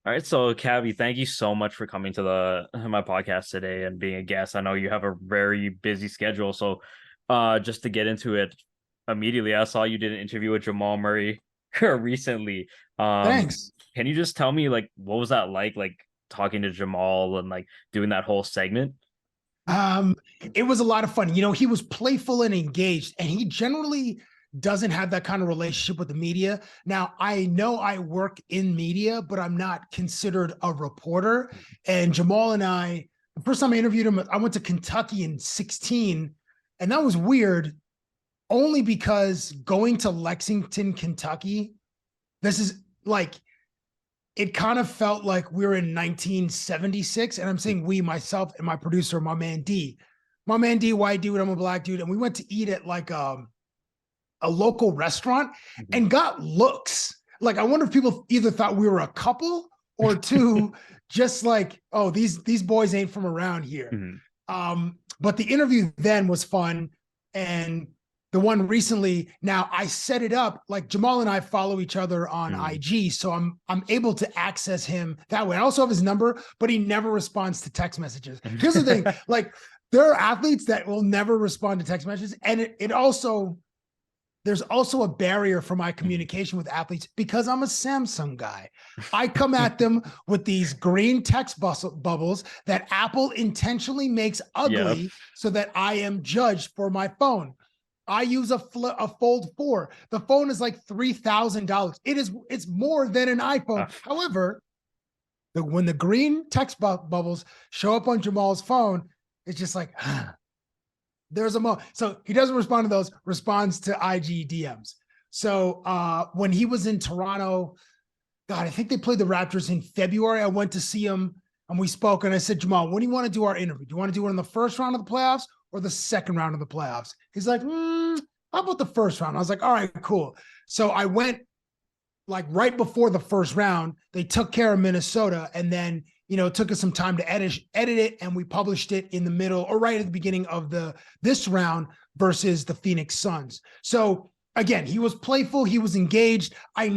All right, so Cabbie, thank you so much for coming to the my podcast today and being a guest. I know you have a very busy schedule, so just to get into it immediately, I saw you did an interview with Jamal Murray recently. Thanks. Can you just tell me like what was that like talking to Jamal and like doing that whole segment? Um, it was a lot of fun. He was playful and engaged, and he generally doesn't have that kind of relationship with the media. Now, I know I work in media, but I'm not considered a reporter. And Jamal and the first time I interviewed him, I went to Kentucky in 16, and that was weird only because going to Lexington, Kentucky, this is like it kind of felt like we were in 1976. And I'm saying we, myself, and my producer, my man D. My man D, white dude, I'm a black dude. And we went to eat at like a local restaurant and got looks. Like, I wonder if people either thought we were a couple or two, just like, oh, these boys ain't from around here. But the interview then was fun. And the one recently, now I set it up like Jamal and I follow each other on IG, so I'm able to access him that way. I also have his number, but he never responds to text messages. Here's the thing, like there are athletes that will never respond to text messages, and there's also a barrier for my communication with athletes because I'm a Samsung guy. I come at them with these green text bubbles that Apple intentionally makes ugly so that I am judged for my phone. I use a Fold 4. The phone is like $3,000. It's more than an iPhone. However, when the green text bubbles show up on Jamal's phone, it's just like, there's a moment. So he doesn't respond to those, responds to IG DMs. So when he was in Toronto, God, I think they played the Raptors in February. I went to see him and we spoke, and I said, Jamal, when do you want to do our interview? Do you want to do it in the first round of the playoffs or the second round of the playoffs? He's like, how about the first round? I was like, all right, cool. So I went like right before the first round. They took care of Minnesota, and then it took us some time to edit it, and we published it in the middle or right at the beginning of this round versus the Phoenix Suns. So again, he was playful, he was engaged. I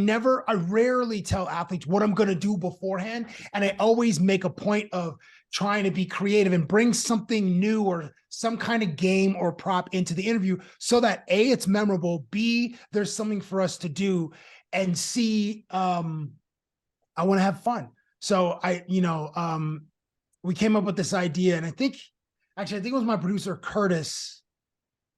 rarely tell athletes what I'm going to do beforehand, and I always make a point of trying to be creative and bring something new or some kind of game or prop into the interview so that A, it's memorable, B, there's something for us to do, and C, I want to have fun. So we came up with this idea, and I think it was my producer Curtis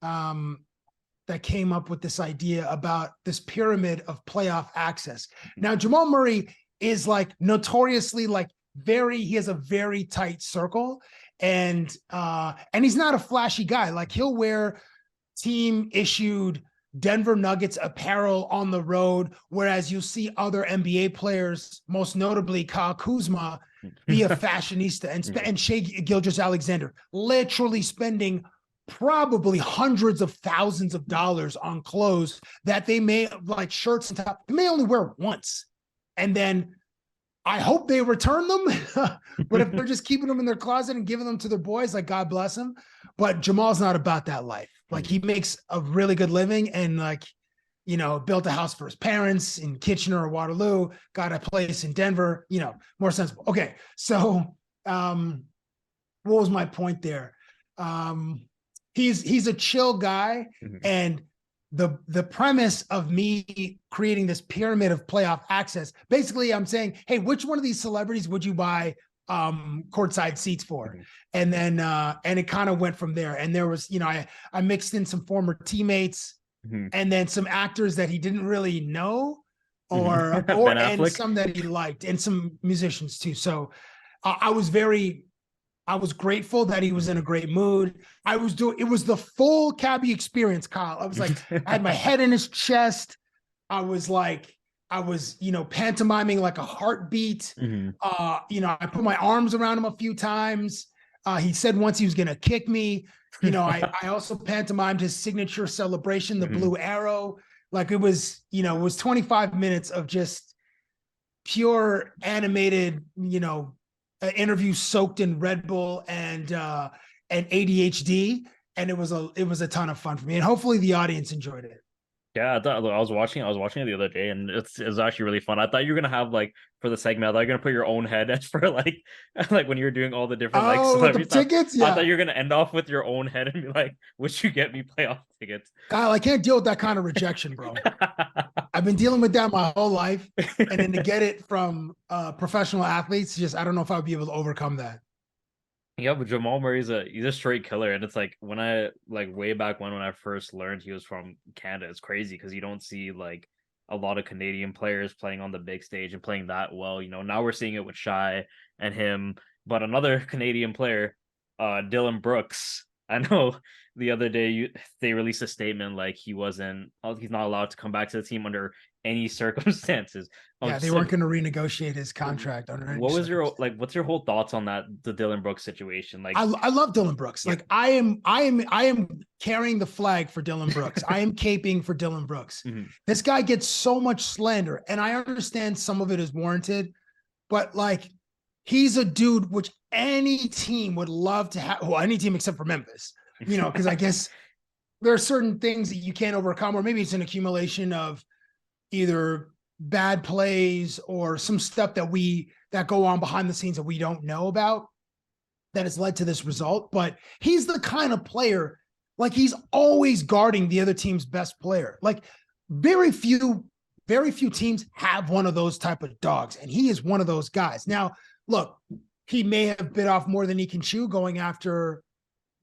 that came up with this idea about this pyramid of playoff access. Now, Jamal Murray is like notoriously like he has a very tight circle, and he's not a flashy guy. Like, he'll wear team issued Denver Nuggets apparel on the road, whereas you'll see other NBA players, most notably Kyle Kuzma, be a fashionista, and Shai Gilgeous-Alexander, literally spending probably hundreds of thousands of dollars on clothes that they may, like shirts and top, they may only wear once. And then I hope they return them, but if they're just keeping them in their closet and giving them to their boys, like, God bless them. But Jamal's not about that life. Like, he makes a really good living, and built a house for his parents in Kitchener or Waterloo, got a place in Denver, more sensible. Okay. So, what was my point there? He's a chill guy. And the premise of me creating this pyramid of playoff access, basically I'm saying, hey, which one of these celebrities would you buy courtside seats for? And then and it kind of went from there. And there was, I mixed in some former teammates and then some actors that he didn't really know or and some that he liked, and some musicians too. So I was grateful that he was in a great mood. It was the full Cabbie experience, Kyle. I was like, I had my head in his chest. I was pantomiming like a heartbeat. I put my arms around him a few times. He said once he was going to kick me. I also pantomimed his signature celebration, the blue arrow. Like, it was 25 minutes of just pure animated, interview soaked in Red Bull and ADHD, and it was a ton of fun for me, and hopefully the audience enjoyed it. Yeah, I was watching it the other day, and it's actually really fun. I thought you were gonna have like for the segment, I thought you were gonna put your own head as for like like when you were doing all the different like Oh, with the celebrities. tickets, I thought yeah. you were gonna end off with your own head and be like, "Would you get me playoff tickets?" Kyle, I can't deal with that kind of rejection, bro. I've been dealing with that my whole life, and then to get it from professional athletes, just I don't know if I'd be able to overcome that. Yeah, but Jamal Murray's he's a straight killer, and it's like when I like way back when I first learned he was from Canada, it's crazy because you don't see like a lot of Canadian players playing on the big stage and playing that well. You know, now we're seeing it with Shy and him, but another Canadian player, Dylan Brooks. I know the other day they released a statement like he's not allowed to come back to the team under any circumstances. I was Yeah, they just like, weren't going to renegotiate his contract under any what was your circumstance. like? What's your whole thoughts on that the Dylan Brooks situation? I love Dylan Brooks. Yeah. Like I am carrying the flag for Dylan Brooks. I am caping for Dylan Brooks. Mhm. This guy gets so much slander, and I understand some of it is warranted, but like he's a dude which any team would love to have. Well, any team except for Memphis, because I guess there are certain things that you can't overcome, or maybe it's an accumulation of either bad plays or some stuff that go on behind the scenes that we don't know about that has led to this result. But he's the kind of player, like he's always guarding the other team's best player. Like very few teams have one of those type of dogs, and he is one of those guys. Now, look, he may have bit off more than he can chew going after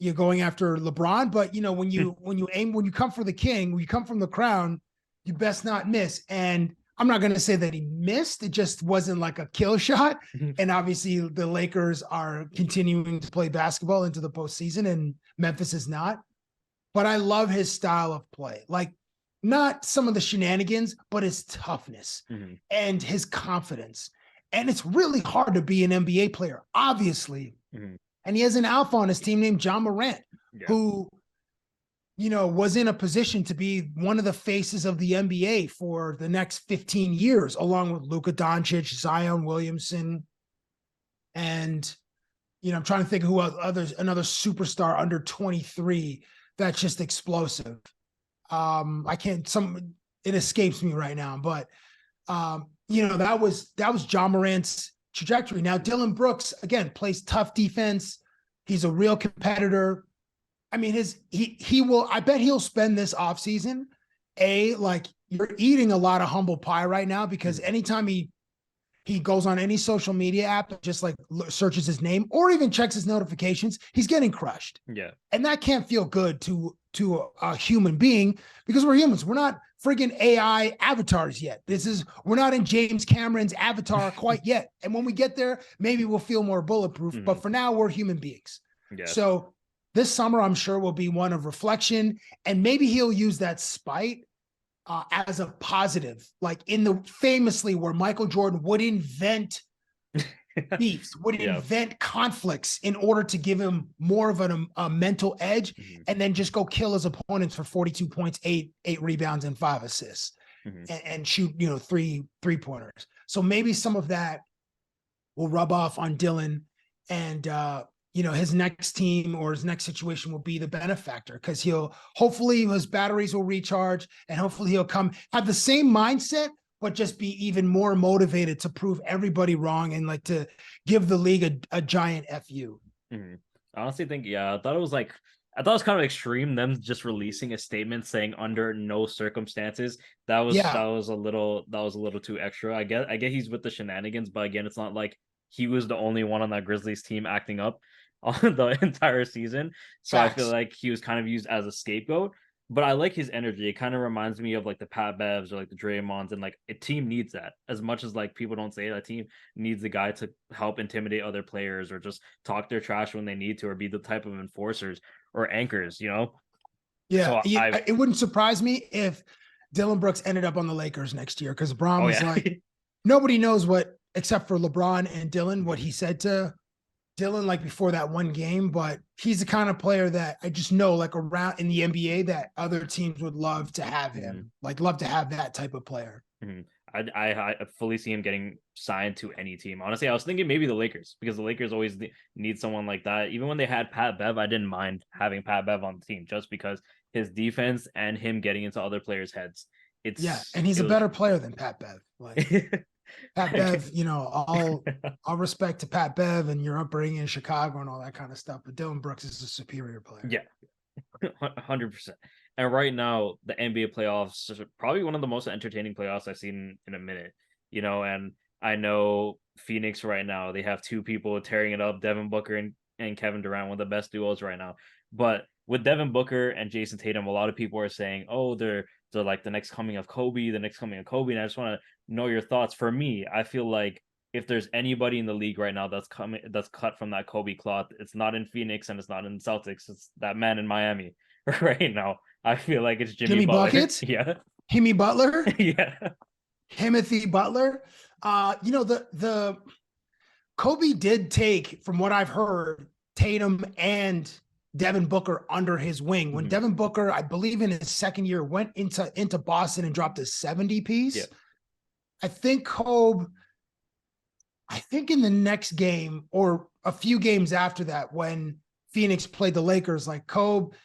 LeBron, but when you come for the king, when you come from the crown, you best not miss. And I'm not going to say that he missed. It just wasn't like a kill shot. And obviously, the Lakers are continuing to play basketball into the postseason, and Memphis is not. But I love his style of play. Like, not some of the shenanigans, but his toughness Mhm. and his confidence. And it's really hard to be an NBA player, obviously. Mhm. And he has an alpha on his team named John Morant, Yeah. who was in a position to be one of the faces of the NBA for the next 15 years, along with Luka Doncic, Zion Williamson, and I'm trying to think of who others, another superstar under 23 that's just explosive. I can't it escapes me right now, but that was John Morant's trajectory. Now Dylan Brooks again plays tough defense. He's a real competitor. I mean, he will. I bet he'll spend this offseason. Like you're eating a lot of humble pie right now because anytime he goes on any social media app and just like searches his name or even checks his notifications, he's getting crushed. Yeah. And that can't feel good to a human being because we're humans. We're not friggin' AI avatars yet. We're not in James Cameron's Avatar quite yet. And when we get there, maybe we'll feel more bulletproof. Mhm. But for now, we're human beings. Yes. So this summer, I'm sure, will be one of reflection, and maybe he'll use that spite as a positive, like famously where Michael Jordan would invent beefs, would Yeah. invent conflicts in order to give him more of a mental edge, Mhm. and then just go kill his opponents for 42 points, eight rebounds, and 5 assists, Mhm. and shoot three pointers. So maybe some of that will rub off on Dylan, and his next team or his next situation will be the benefactor because hopefully his batteries will recharge and hopefully he'll have the same mindset, but just be even more motivated to prove everybody wrong and like to give the league a giant FU. Mhm. I honestly think, yeah, I thought it was kind of extreme them just releasing a statement saying under no circumstances. Yeah, That was a little too extra. I get he's with the shenanigans, but again, it's not like he was the only one on that Grizzlies team acting up on the entire season. So I feel facts. like he was kind of used as a scapegoat. But I like his energy. It kind of reminds me of like the Pat Bevs or like the Draymonds, and like a team needs that as much as like people don't say that team needs a guy to help intimidate other players or just talk their trash when they need to or be the type of enforcers or anchors, you know? Yeah, So I it wouldn't surprise me if Dylan Brooks ended up on the Lakers next year because LeBron oh was yeah. like, nobody knows except for LeBron and Dylan, what he said to Dylan like before that one game, but he's the kind of player that I just know like around in the NBA that other teams would love to have him, like love to have that type of player. Mhm. I fully see him getting signed to any team. Honestly, I was thinking maybe the Lakers because the Lakers always need someone like that. Even when they had Pat Bev, I didn't mind having Pat Bev on the team just because his defense and him getting into other players' heads. And he's a better player than Pat Bev. Like Pat Bev, all respect to Pat Bev and your upbringing in Chicago and all that kind of stuff, but Dylan Brooks is a superior player. Yeah, 100%. And right now, the NBA playoffs are probably one of the most entertaining playoffs I've seen in a minute. And I know Phoenix right now, they have two people tearing it up, Devin Booker and Kevin Durant, one of the best duos right now. But with Devin Booker and Jason Tatum, a lot of people are saying, oh, they're like the next coming of Kobe, And I just want to know your thoughts. For me, I feel like if there's anybody in the league right now that's cut from that Kobe cloth, it's not in Phoenix and it's not in Celtics. It's that man in Miami right now. I feel like it's Jimmy Butler. Buckets? Yeah. Jimmy Butler? Yeah. Timothy Butler. The Kobe did take, from what I've heard, Tatum and Devin Booker under his wing. When Devin Booker, I believe in his second year, went into Boston and dropped a 70 piece. Yeah. I think in the next game or a few games after that, when Phoenix played the Lakers, like Kobe,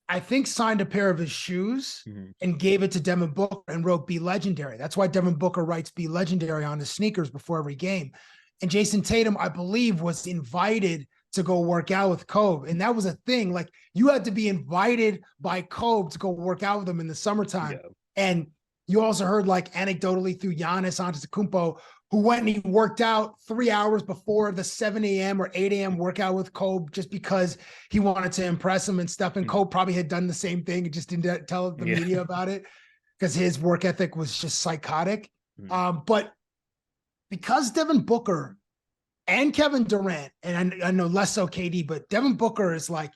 I think signed a pair of his shoes and gave it to Devin Booker and wrote "Be Legendary." That's why Devin Booker writes "Be Legendary" on his sneakers before every game. And Jason Tatum, I believe, was invited to go work out with Kobe. And that was a thing. Like, you had to be invited by Kobe to go work out with him in the summertime. Yeah. And you also heard, like, anecdotally through Giannis Antetokounmpo, who went and he worked out 3 hours before the 7 a.m. or 8 a.m. workout with Kobe just because he wanted to impress him and stuff. And Kobe probably had done the same thing and just didn't tell the media about it because his work ethic was just psychotic. But because Devin Booker and Kevin Durant, and I know less so KD, but Devin Booker is like,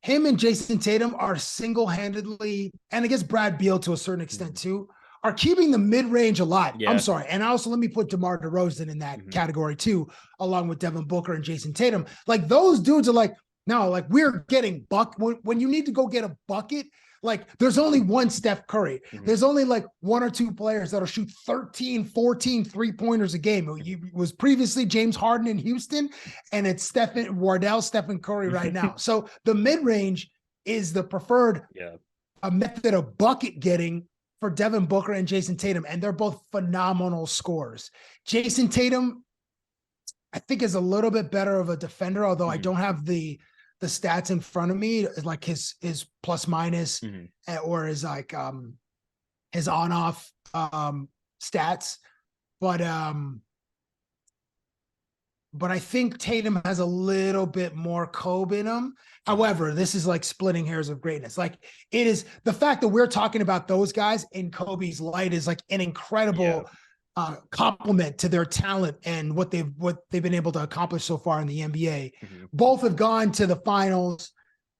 him and Jason Tatum are single-handedly, and I guess Brad Beal to a certain extent too, are keeping the mid-range alive. Yeah. I'm sorry. And also let me put DeMar DeRozan in that category too, along with Devin Booker and Jason Tatum. Like, those dudes are like, no, like, we're getting when you need to go get a bucket, like, there's only one Steph Curry. There's only like one or two players that'll shoot 13, 14 3-pointers a game. It was previously James Harden in Houston, and it's Stephen Curry right now. So the mid-range is the preferred method of bucket getting for Devin Booker and Jason Tatum, and they're both phenomenal scorers. Jason Tatum, I think, is a little bit better of a defender, although I don't have the stats in front of me, like his plus minus or his like his on-off stats. But I think Tatum has a little bit more Kobe in him. However, this is like splitting hairs of greatness. Like, it is the fact that we're talking about those guys in Kobe's light is like an incredible compliment to their talent and what they've been able to accomplish so far in the NBA. Both have gone to the finals,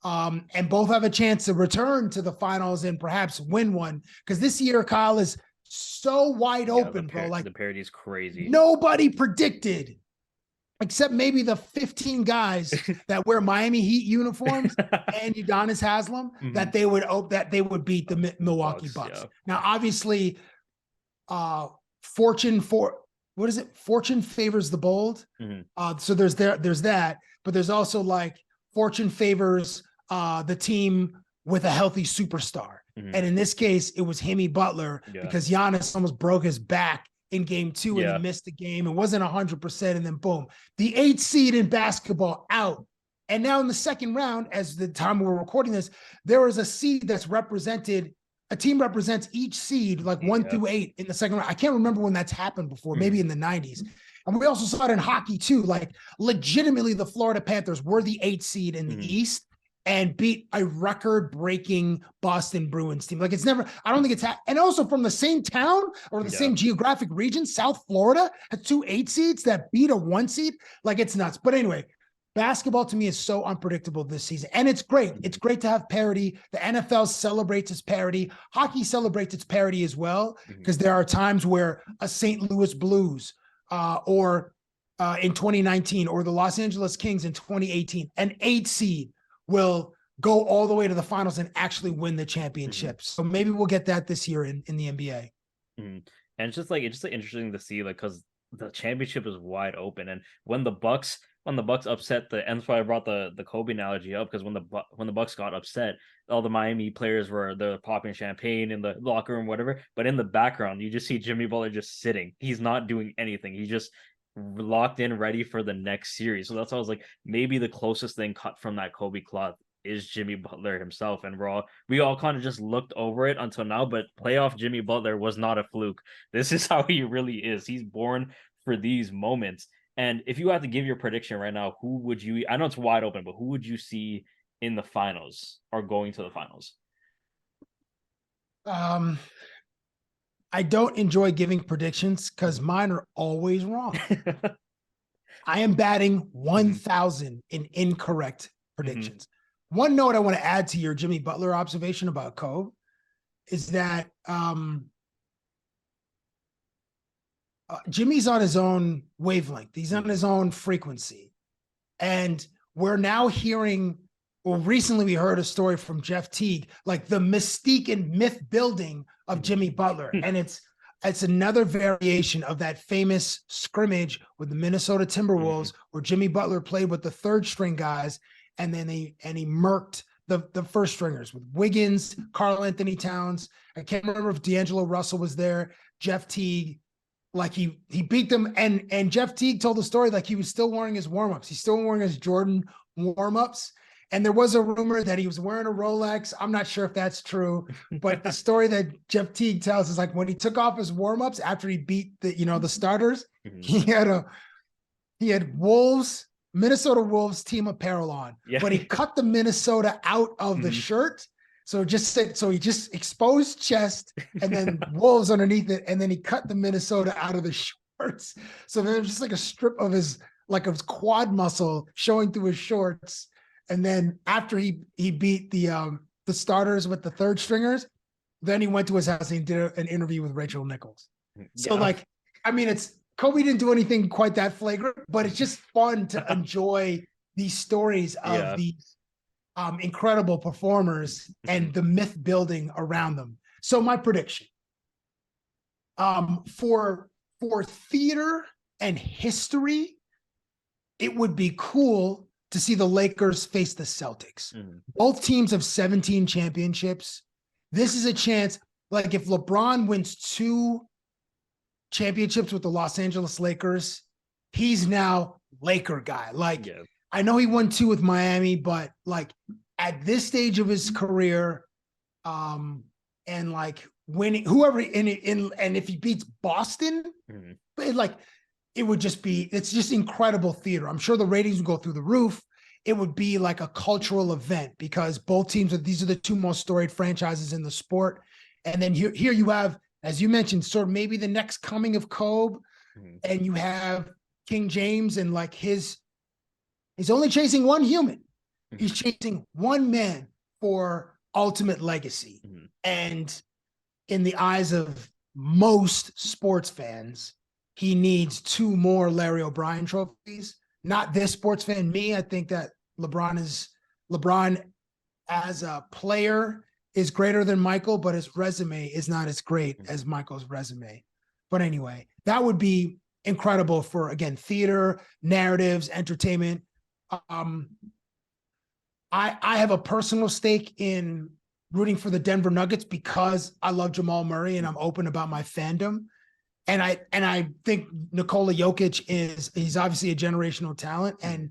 and both have a chance to return to the finals and perhaps win one. Because this year, Kyle, is so wide open, bro. Like, the parity is crazy. Nobody predicted, except maybe the 15 guys that wear Miami Heat uniforms and Udonis Haslem, that they would beat the Milwaukee Bucks. Yeah. Now, obviously, fortune favors the bold. So there's that, but there's also like fortune favors the team with a healthy superstar. And in this case, it was Jimmy Butler because Giannis almost broke his back in game 2 and he missed the game and wasn't 100%. And then boom, the 8th seed in basketball out. And now in the second round, as the time we're recording this, there is a seed that's represented. A team represents each seed, like 1 through 8 in the second round. I can't remember when that's happened before, maybe in the 90s. And we also saw it in hockey too. Like, legitimately, the Florida Panthers were the 8th seed in the East and beat a record-breaking Boston Bruins team. Like, it's never, I don't think it's and also from the same town or the same geographic region, South Florida has 2 8 seeds that beat a 1 seed. Like, it's nuts. But anyway, basketball to me is so unpredictable this season. And it's great. It's great to have parity. The NFL celebrates its parity. Hockey celebrates its parity as well, because there are times where a St. Louis Blues or in 2019 or the Los Angeles Kings in 2018, an 8 seed will go all the way to the finals and actually win the championship. So maybe we'll get that this year in the NBA. And it's just like interesting to see, like, because the championship is wide open. And when the Bucks when the Bucks upset and that's why I brought the Kobe analogy up, because when the Bucks got upset, all the Miami players were they're popping champagne in the locker room, whatever. But in the background, you just see Jimmy Butler just sitting. He's not doing anything. He's just locked in, ready for the next series. So that's why I was like, maybe the closest thing cut from that Kobe cloth is Jimmy Butler himself. And we all kind of just looked over it until now. But playoff Jimmy Butler was not a fluke. This is how he really is. He's born for these moments. And if you had to give your prediction right now, who would you? I know it's wide open, but who would you see in the finals or going to the finals? I don't enjoy giving predictions because mine are always wrong. I am batting 1,000 in incorrect predictions. One note I want to add to your Jimmy Butler observation about Kobe is that Jimmy's on his own wavelength. He's on his own frequency. And we're now hearing, well, recently we heard a story from Jeff Teague, like the mystique and myth building of Jimmy Butler. And it's another variation of that famous scrimmage with the Minnesota Timberwolves where Jimmy Butler played with the third string guys. And then he murked the first stringers with Wiggins, Karl Anthony Towns. I can't remember if D'Angelo Russell was there, Jeff Teague. Like he beat them, and Jeff Teague told the story like he was still wearing his warm-ups. He's still wearing his Jordan warm-ups. And there was a rumor that he was wearing a Rolex. I'm not sure if that's true, but the story that Jeff Teague tells is like when he took off his warm-ups after he beat the starters, he had Minnesota Wolves team apparel on, but he cut the Minnesota out of the shirt. So he just exposed chest and then Wolves underneath it. And then he cut the Minnesota out of the shorts. So there's just like a strip of his quad muscle showing through his shorts. And then after he beat the starters with the third stringers, then he went to his house and he did an interview with Rachel Nichols. So Kobe didn't do anything quite that flagrant, but it's just fun to enjoy these stories of these incredible performers and the myth building around them. So my prediction for theater and history, it would be cool to see the Lakers face the Celtics. Both teams have 17 championships. This is a chance, like if LeBron wins 2 championships with the Los Angeles Lakers, he's now Laker guy. I know he won 2 with Miami, but like at this stage of his career, and like winning whoever and if he beats Boston, it's just incredible theater. I'm sure the ratings would go through the roof. It would be like a cultural event because both teams these are the 2 most storied franchises in the sport. And then here you have, as you mentioned, sort of maybe the next coming of Kobe, and you have King James and like he's only chasing one human. He's chasing one man for ultimate legacy. And in the eyes of most sports fans, he needs 2 more Larry O'Brien trophies. Not this sports fan, me. I think that LeBron as a player is greater than Michael, but his resume is not as great as Michael's resume. But anyway, that would be incredible for, again, theater, narratives, entertainment. I have a personal stake in rooting for the Denver Nuggets because I love Jamal Murray and I'm open about my fandom. And I think Nikola Jokic he's obviously a generational talent and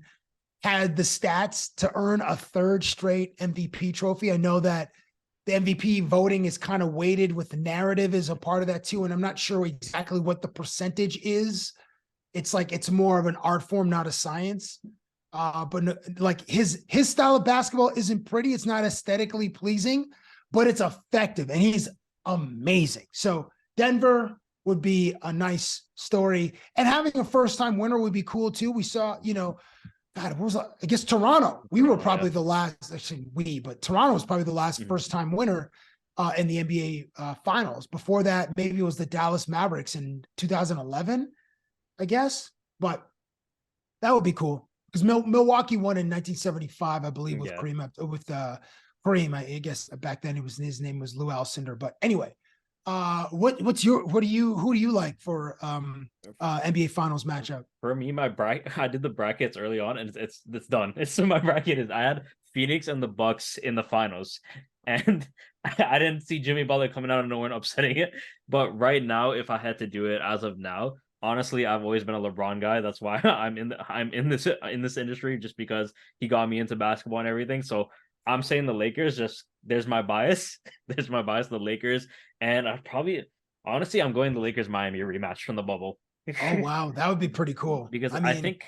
had the stats to earn a 3rd straight MVP trophy. I know that the MVP voting is kind of weighted with the narrative as a part of that too. And I'm not sure exactly what the percentage is. It's more of an art form, not a science. But like his style of basketball isn't pretty. It's not aesthetically pleasing, but it's effective and he's amazing. So Denver would be a nice story, and having a first-time winner would be cool too. We saw, I guess Toronto. We were probably the last. But Toronto was probably the last first-time winner in the NBA Finals. Before that, maybe it was the Dallas Mavericks in 2011, I guess. But that would be cool because Milwaukee won in 1975, I believe, with Kareem. I guess back then his name was Lou Alcindor. But anyway, What do you like for NBA Finals matchup? For me, my bracket, I did the brackets early on, and it's done. It's my bracket is I had Phoenix and the Bucks in the finals, and I didn't see Jimmy Butler coming out of nowhere and upsetting it. But right now, if I had to do it as of now, honestly, I've always been a LeBron guy. That's why I'm in this industry, just because he got me into basketball and everything. So I'm saying the Lakers. Just there's my bias. There's my bias. The Lakers, and I probably honestly I'm going the Lakers Miami rematch from the bubble. Oh wow, that would be pretty cool. Because I I mean,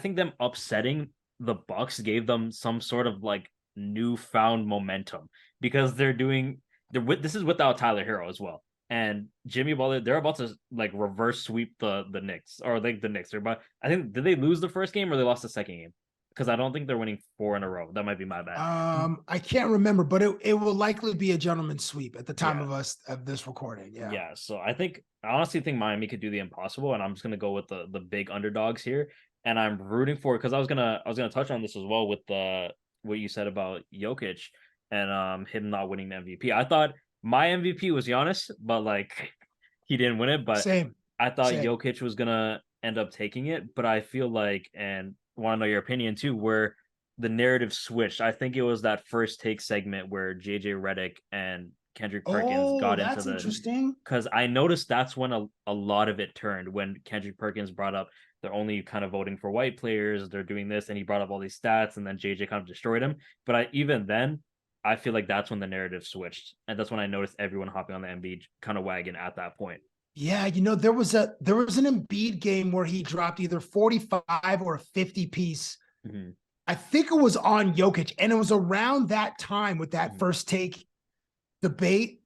think them upsetting the Bucks gave them some sort of like newfound momentum, because this is without Tyler Hero as well. And Jimmy Butler, they're about to like reverse sweep the Knicks, or like the Knicks. They're about, I think, did they lose the first game or they lost the second game? Because I don't think they're winning 4 in a row. That might be my bad. I can't remember, but it will likely be a gentleman's sweep at the time Yeah. of this recording. Yeah. Yeah, so I honestly think Miami could do the impossible, and I'm just gonna go with the big underdogs here, and I'm rooting for it because I was gonna touch on this as well with the what you said about Jokic and him not winning the MVP. I thought my MVP was Giannis, but like he didn't win it. But Same. I thought Same. Jokic was gonna end up taking it. But I feel like, and want to know your opinion too, where the narrative switched. I think it was that first take segment where JJ Redick and Kendrick Perkins Oh, got into that's interesting. because I noticed that's when a lot of it turned, when Kendrick Perkins brought up they're only kind of voting for white players, they're doing this, and he brought up all these stats, and then JJ kind of destroyed him. But even then, I feel like that's when the narrative switched, and that's when I noticed everyone hopping on the Embiid kind of wagon at that point. Yeah, there was an Embiid game where he dropped either 45 or a 50 piece. Mm-hmm. I think it was on Jokic, and it was around that time with that first take debate,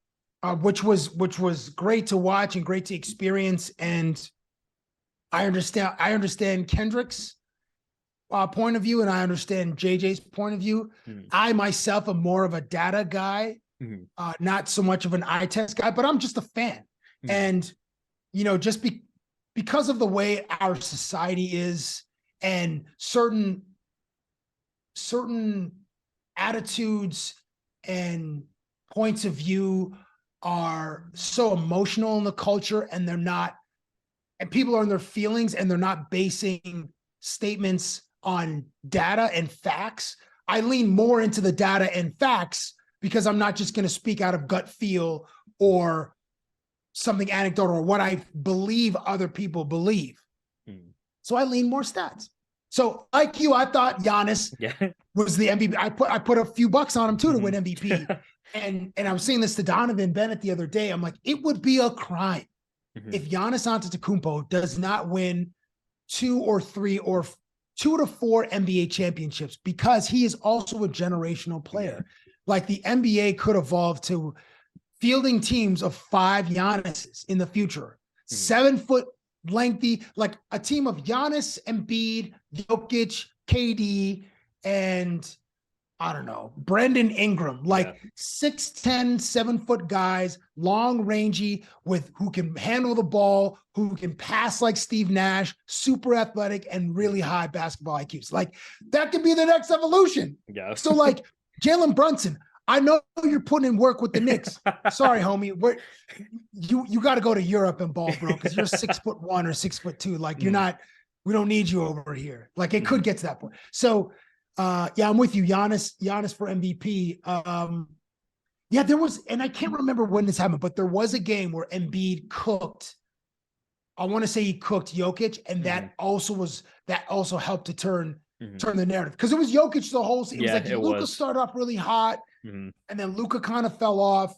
which was great to watch and great to experience. And I understand Kendrick's point of view, and I understand JJ's point of view. Mm-hmm. I myself am more of a data guy, not so much of an eye test guy, but I'm just a fan. Mm-hmm. And just because of the way our society is, and certain attitudes and points of view are so emotional in the culture, and people are in their feelings, and they're not basing statements on data and facts. I lean more into the data and facts because I'm not just going to speak out of gut feel or something anecdotal or what I believe other people believe. So I lean more stats. So like you, I thought Giannis was the MVP. I put a few bucks on him too to win MVP. And I was saying this to Donovan Bennett the other day. I'm like, it would be a crime if Giannis Antetokounmpo does not win 2 or 3 or 2 to 4 NBA championships, because he is also a generational player. Like the NBA could evolve to fielding teams of 5 Giannis's in the future, 7 foot lengthy, like a team of Giannis, Embiid, Jokic, KD, and I don't know, Brandon Ingram, like 6'10", 7 foot guys, long rangy, who can handle the ball, who can pass like Steve Nash, super athletic, and really high basketball IQs. Like that could be the next evolution. Yeah. So like Jalen Brunson, I know you're putting in work with the Knicks. Sorry, homie. You got to go to Europe and ball, bro, because you're 6'1" or 6'2". Like you're not. We don't need you over here. Like it could get to that point. So, yeah, I'm with you, Giannis for MVP. Yeah, there was, and I can't remember when this happened, but there was a game where Embiid cooked. I want to say he cooked Jokic, and that also helped to turn the narrative, because it was Jokic the whole season. It was like Luka started off really hot, and then Luka kind of fell off,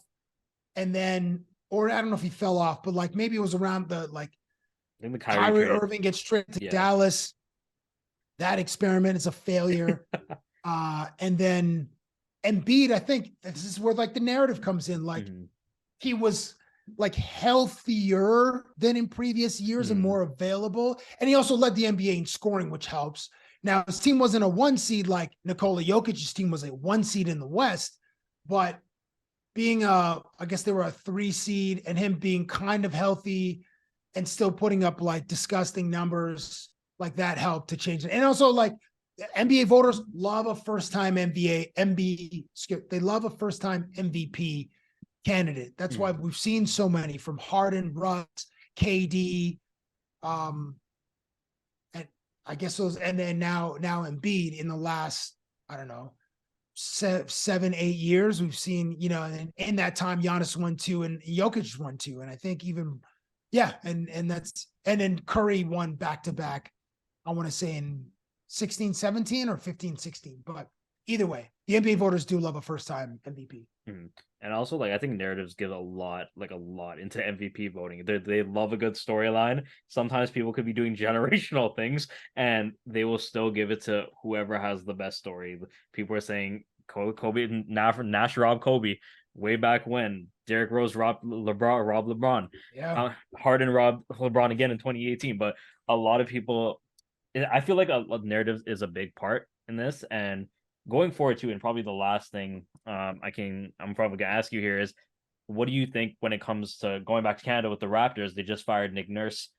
and then, or I don't know if he fell off, but like maybe it was around the Kyrie Irving gets traded to Dallas. That experiment is a failure. And then Embiid, I think this is where like the narrative comes in. Like he was like healthier than in previous years and more available. And he also led the NBA in scoring, which helps. Now his team wasn't a 1 seed like Nikola Jokic's team was a 1 seed in the West, but being I guess they were a 3 seed, and him being kind of healthy and still putting up like disgusting numbers, like that helped to change it. And also like NBA voters love a first-time they love a first-time MVP candidate. That's why we've seen so many from Harden, Russ, KD, and I guess those, and then now Embiid in the last, I don't know, 7-8 years, we've seen, you know, and in that time, Giannis won 2 and Jokic won 2. And I think even, and then Curry won back-to-back, I want to say in 16-17 or 15-16. But either way, the NBA voters do love a first-time MVP. And also, like, I think narratives give a lot into MVP voting. They love a good storyline. Sometimes people could be doing generational things, and they will still give it to whoever has the best story. People are saying Kobe, Nash robbed Kobe way back when. Derrick Rose robbed LeBron. Yeah. Harden robbed LeBron again in 2018. But a lot of people, I feel like a narrative is a big part in this, and going forward too, and probably the last thing I'm probably gonna ask you here is, what do you think when it comes to going back to Canada with the Raptors? They just fired Nick Nurse.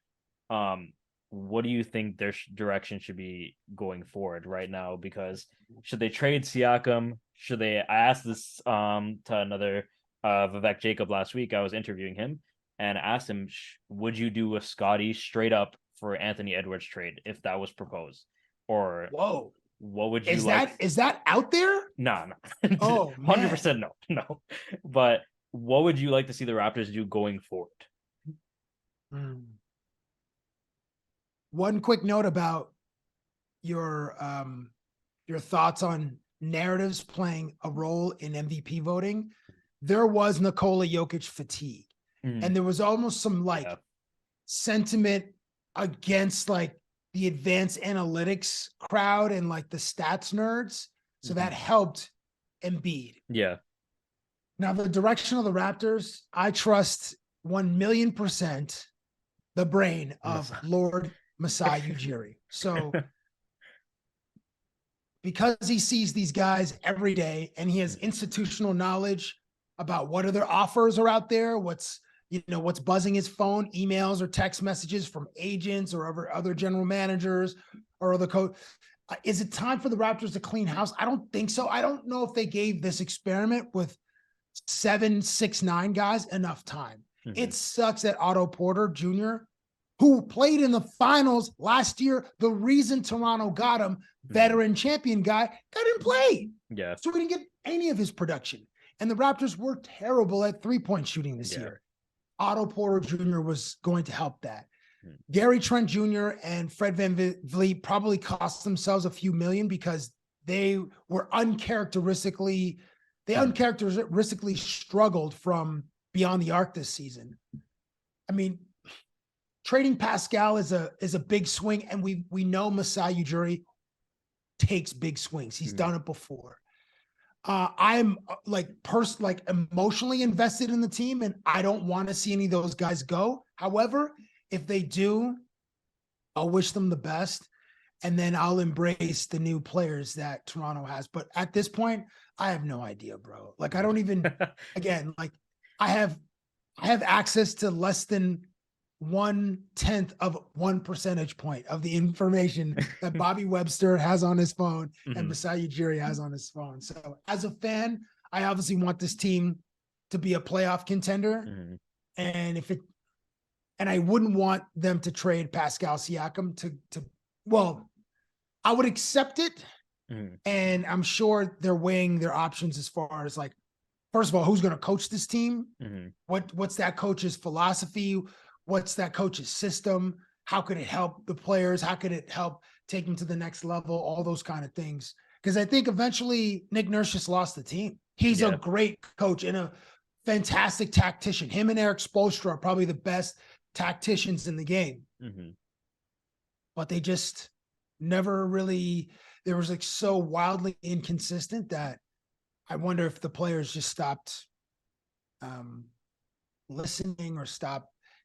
What do you think their direction should be going forward right now? Because should they trade Siakam? I asked this to another Vivek Jacob last week. I was interviewing him and asked him, would you do a Scotty straight up for Anthony Edwards trade if that was proposed? Or whoa. What would you is that out there? No. Oh, 100% no. But what would you like to see the Raptors do going forward? One quick note about your thoughts on narratives playing a role in MVP voting. There was Nikola Jokic fatigue, and there was almost some sentiment against like the advanced analytics crowd and like the stats nerds. So that helped Embiid. Yeah. Now the direction of the Raptors, I trust 1,000,000% the brain of Lord Masai Ujiri. So because he sees these guys every day and he has institutional knowledge about what other offers are out there, what's buzzing his phone, emails or text messages from agents or other general managers or other coach. Is it time for the Raptors to clean house? I don't think so. I don't know if they gave this experiment with 7, 6, 9 guys enough time. It sucks that Otto Porter Jr., who played in the finals last year, the reason Toronto got him, veteran champion guy, didn't play. Yeah. So we didn't get any of his production. And the Raptors were terrible at 3-point shooting this year. Otto Porter Jr. was going to help that. Gary Trent Jr. and Fred VanVleet probably cost themselves a few million because they were uncharacteristically struggled from beyond the arc this season. I mean, trading Pascal is a big swing, and we know Masai Ujiri takes big swings. He's done it before. I'm emotionally invested in the team, and I don't want to see any of those guys go. However, if they do, I'll wish them the best, and then I'll embrace the new players that Toronto has. But at this point, I have no idea, bro. Like, I don't even, again, like I have access to less than 1/10 of 1 percentage point of the information that Bobby Webster has on his phone and Masai Ujiri has on his phone. So as a fan, I obviously want this team to be a playoff contender. And I wouldn't want them to trade Pascal Siakam I would accept it. And I'm sure they're weighing their options as far as like, first of all, who's going to coach this team? What's that coach's philosophy? What's that coach's system? How could it help the players? How could it help take them to the next level? All those kind of things. Because I think eventually Nick Nurse just lost the team. He's a great coach and a fantastic tactician. Him and Eric Spoelstra are probably the best tacticians in the game. But they just never really, there was like so wildly inconsistent that I wonder if the players just stopped listening or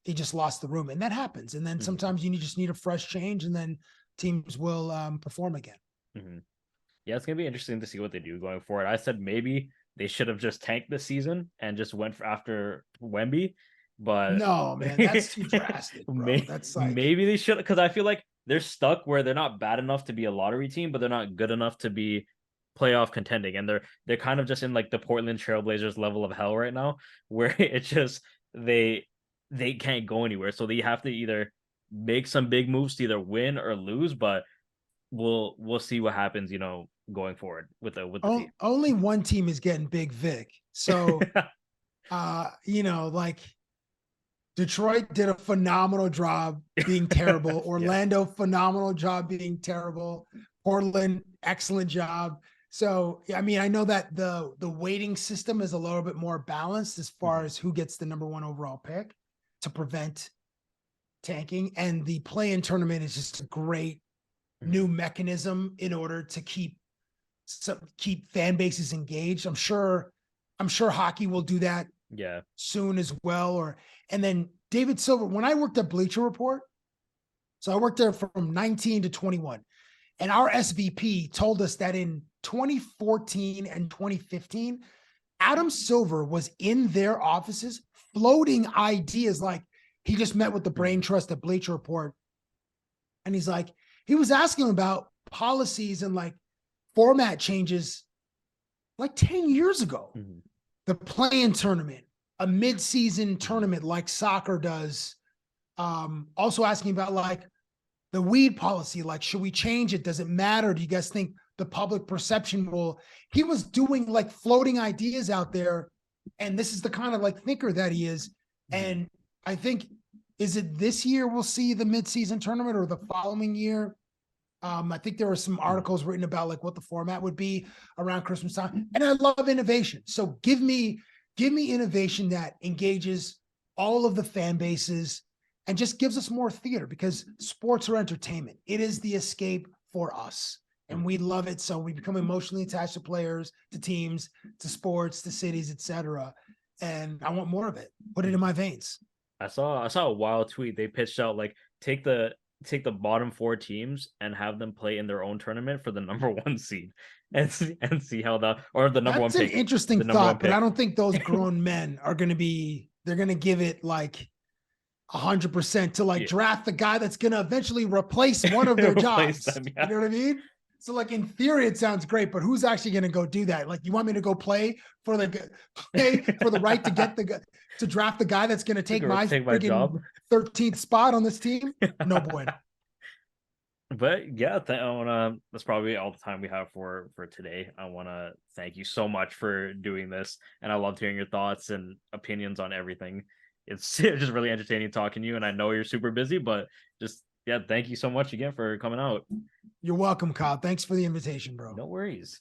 they just lost the room. And that happens. And then sometimes you just need a fresh change, and then teams will perform again. Yeah, it's going to be interesting to see what they do going forward. I said maybe they should have just tanked this season and just went after Wemby. But no, man, that's too drastic, bro. That's like, maybe they should, because I feel like they're stuck where they're not bad enough to be a lottery team, but they're not good enough to be playoff contending, and they're kind of just in like the Portland Trailblazers level of hell right now, where it's just they can't go anywhere. So they have to either make some big moves to either win or lose, but we'll see what happens, going forward with the team. Only one team is getting Big Vic. So like Detroit did a phenomenal job being terrible. Orlando, phenomenal job being terrible. Portland, excellent job. So, I mean, I know that the weighting system is a little bit more balanced as far as who gets the number 1 overall pick to prevent tanking. And the play-in tournament is just a great new mechanism in order to keep fan bases engaged. I'm sure hockey will do that soon as well. And then David Silver, when I worked at Bleacher Report, so I worked there from 19 to 21, and our SVP told us that in 2014 and 2015, Adam Silver was in their offices floating ideas. Like, he just met with the brain trust at Bleacher Report, and he's like, he was asking about policies and like format changes like 10 years ago. The play-in tournament, a mid-season tournament like soccer does. Also asking about like the weed policy, like, should we change it? Does it matter? Do you guys think the public perception will? He was doing like floating ideas out there, and this is the kind of like thinker that he is. And I think, is it this year we'll see the mid-season tournament or the following year? I think there were some articles written about like what the format would be around Christmas time. And I love innovation. So give me innovation that engages all of the fan bases and just gives us more theater, because sports are entertainment. It is the escape for us, and we love it. So we become emotionally attached to players, to teams, to sports, to cities, etc. And I want more of it. Put it in my veins. I saw a wild tweet. They pitched out like take the bottom 4 teams and have them play in their own tournament for the number 1 seed, and see how the number 1 pick. That's an interesting thought, but I don't think those grown men are going to be. They're going to give it like 100% to like draft the guy that's going to eventually replace one of their jobs. Them, You know what I mean? So like in theory, it sounds great, but who's actually going to go do that? Like, you want me to go play for the right to get to draft the guy that's going to take my job, 13th spot on this team? No boy. But yeah, that's probably all the time we have for today. I want to thank you so much for doing this, and I loved hearing your thoughts and opinions on everything. It's just really entertaining talking to you, and I know you're super busy, but just thank you so much again for coming out. You're welcome, Kyle. Thanks for the invitation, bro. No worries.